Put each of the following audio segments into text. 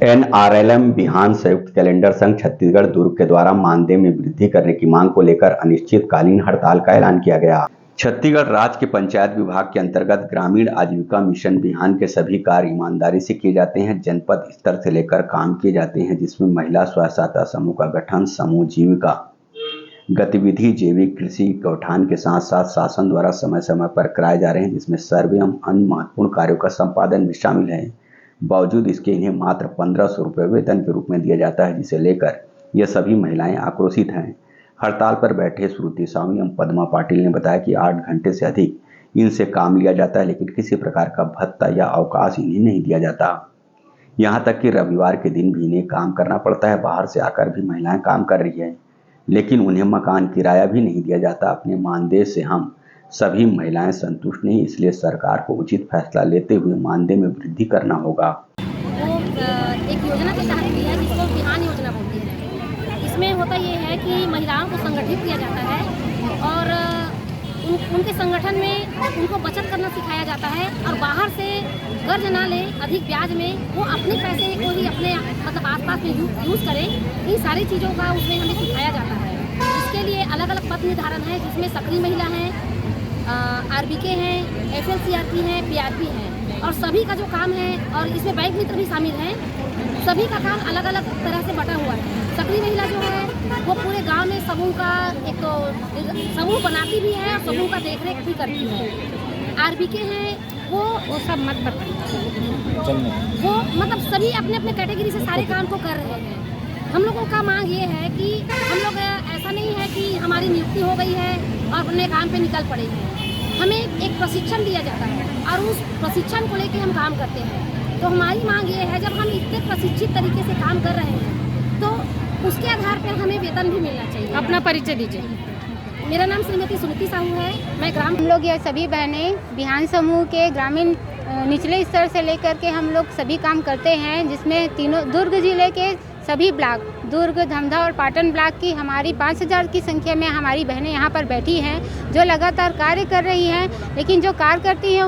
NRLM बिहान संयुक्त calendar संघ छत्तीसगढ़ दुर्ग के द्वारा मानदेय में वृद्धि करने की मांग को लेकर अनिश्चितकालीन हड़ताल का ऐलान किया गया। छत्तीसगढ़ राज्य के पंचायत विभाग के अंतर्गत ग्रामीण आजीविका मिशन बिहान के सभी कार्य ईमानदारी से किए जाते हैं। जनपद स्तर से लेकर काम किए जाते हैं, जिसमें महिला स्व सहायता समूह का गठन, समूह जीविका गतिविधि, जैविक कृषि, गौठान के साथ साथ शासन द्वारा समय समय पर कराए जा रहे हैं, जिसमें सर्वे एवं अन्य महत्वपूर्ण कार्यों का संपादन भी शामिल है। बावजूद इसके इन्हें मात्र 1500 रुपये वेतन के रूप में दिया जाता है, जिसे लेकर ये सभी महिलाएं आक्रोशित हैं। हड़ताल पर बैठे श्रुति स्वामी एवं पद्मा पाटिल ने बताया कि 8 घंटे से अधिक इनसे काम लिया जाता है, लेकिन किसी प्रकार का भत्ता या अवकाश इन्हें नहीं दिया जाता। यहाँ तक कि रविवार के दिन भी इन्हें काम करना पड़ता है। बाहर से आकर भी महिलाएं काम कर रही है, लेकिन उन्हें मकान किराया भी नहीं दिया जाता। अपने मानदेय से हम सभी महिलाएं संतुष्ट नहीं, इसलिए सरकार को उचित फैसला लेते हुए मानदेय में वृद्धि करना होगा। वो एक योजना के तहत भी है, जिसको बिहान योजना बोलती है। इसमें होता ये है कि महिलाओं को संगठित किया जाता है और उनके संगठन में उनको बचत करना सिखाया जाता है और बाहर से कर्ज ना ले अधिक ब्याज में वो अपने पैसे को ही अपने मतलब आसपास में यूज़ करें। इन सारी चीज़ों का उसमें हमें सिखाया जाता है। इसके लिए अलग अलग पद निर्धारण है, जिसमें सक्रिय महिला हैं, आरबीके हैं, एफएलसीआरपी हैं, पीआरपी हैं और सभी का जो काम है, और इसमें बैंक मित्र भी शामिल हैं। सभी का काम अलग अलग तरह से बटा हुआ है। सक्रिय महिला जो है वो पूरे गांव में समूह का एक तो समूह बनाती भी है और समूह का देखरेख भी करती है। आरबीके हैं वो सब मत वो मतलब सभी अपने अपने कैटेगरी से सारे काम को कर रहे हैं। हम लोगों का मांग ये है कि हम लोग ऐसा नहीं है कि हमारी नियुक्ति हो गई है और अपने काम पे निकल पड़े हैं। हमें एक प्रशिक्षण दिया जाता है और उस प्रशिक्षण को लेके हम काम करते हैं। तो हमारी मांग ये है, जब हम इतने प्रशिक्षित तरीके से काम कर रहे हैं तो उसके आधार पर हमें वेतन भी मिलना चाहिए। अपना परिचय दीजिए। मेरा नाम श्रीमती सुनीति साहू है। मैं ग्राम हम लोग ये सभी बहनें बिहान समूह के ग्रामीण निचले स्तर से लेकर के हम लोग सभी काम करते हैं, जिसमें तीनों दुर्ग जिले के सभी ब्लॉक, दुर्ग, धमधा और पाटन ब्लॉक की हमारी 5000 की संख्या में हमारी बहनें यहाँ पर बैठी हैं, जो लगातार कार्य कर रही हैं। लेकिन जो कार्य करती हैं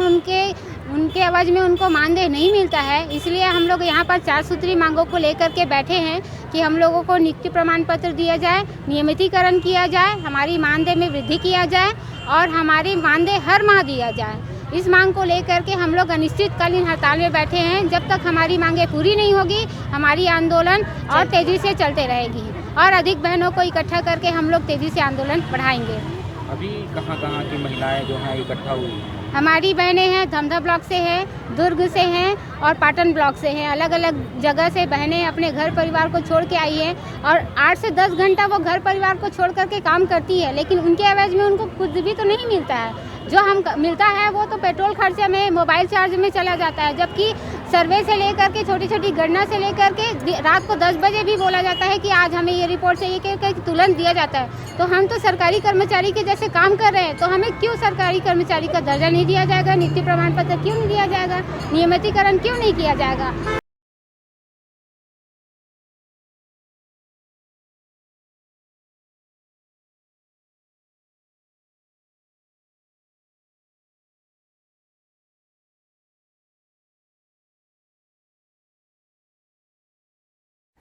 उनके आवाज़ में उनको मानदेय नहीं मिलता है। इसलिए हम लोग यहाँ पर 4 सूत्री मांगों को लेकर के बैठे हैं कि हम लोगों को नियुक्ति प्रमाण पत्र दिया जाए, नियमितीकरण किया जाए, हमारी मानदेय में वृद्धि किया जाए और हमारी मानदेय हर माह दिया जाए। इस मांग को लेकर के हम लोग अनिश्चितकालीन हड़ताल में बैठे हैं। जब तक हमारी मांगें पूरी नहीं होगी, हमारी आंदोलन और तेज़ी से चलते रहेगी और अधिक बहनों को इकट्ठा करके हम लोग तेज़ी से आंदोलन बढ़ाएंगे। अभी कहाँ की महिलाएं जो हैं इकट्ठा हुई हैं? हमारी बहनें हैं, धमधा ब्लॉक से हैं, दुर्ग से हैं और पाटन ब्लॉक से हैं। अलग अलग जगह से बहनें अपने घर परिवार को छोड़ के आई हैं और 8 से 10 घंटा वो घर परिवार को छोड़ करके काम करती है, लेकिन उनके एवज में उनको कुछ भी तो नहीं मिलता है। जो हम मिलता है वो तो पेट्रोल खर्चे में, मोबाइल चार्ज में चला जाता है, जबकि सर्वे से लेकर के छोटी छोटी गणना से लेकर के रात को 10 बजे भी बोला जाता है कि आज हमें ये रिपोर्ट चाहिए कि तुरंत दिया जाता है। तो हम तो सरकारी कर्मचारी के जैसे काम कर रहे हैं, तो हमें क्यों सरकारी कर्मचारी का दर्जा नहीं दिया जाएगा? नियुक्ति प्रमाण पत्र क्यों नहीं दिया जाएगा? नियमितीकरण क्यों नहीं किया जाएगा?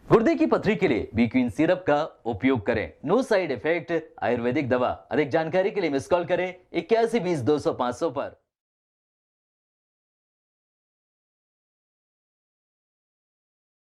गुर्दे की पथरी के लिए बी क्वीन सिरप का उपयोग करें। नो साइड इफेक्ट, आयुर्वेदिक दवा। अधिक जानकारी के लिए मिस कॉल करें 81 20 200 500 पर।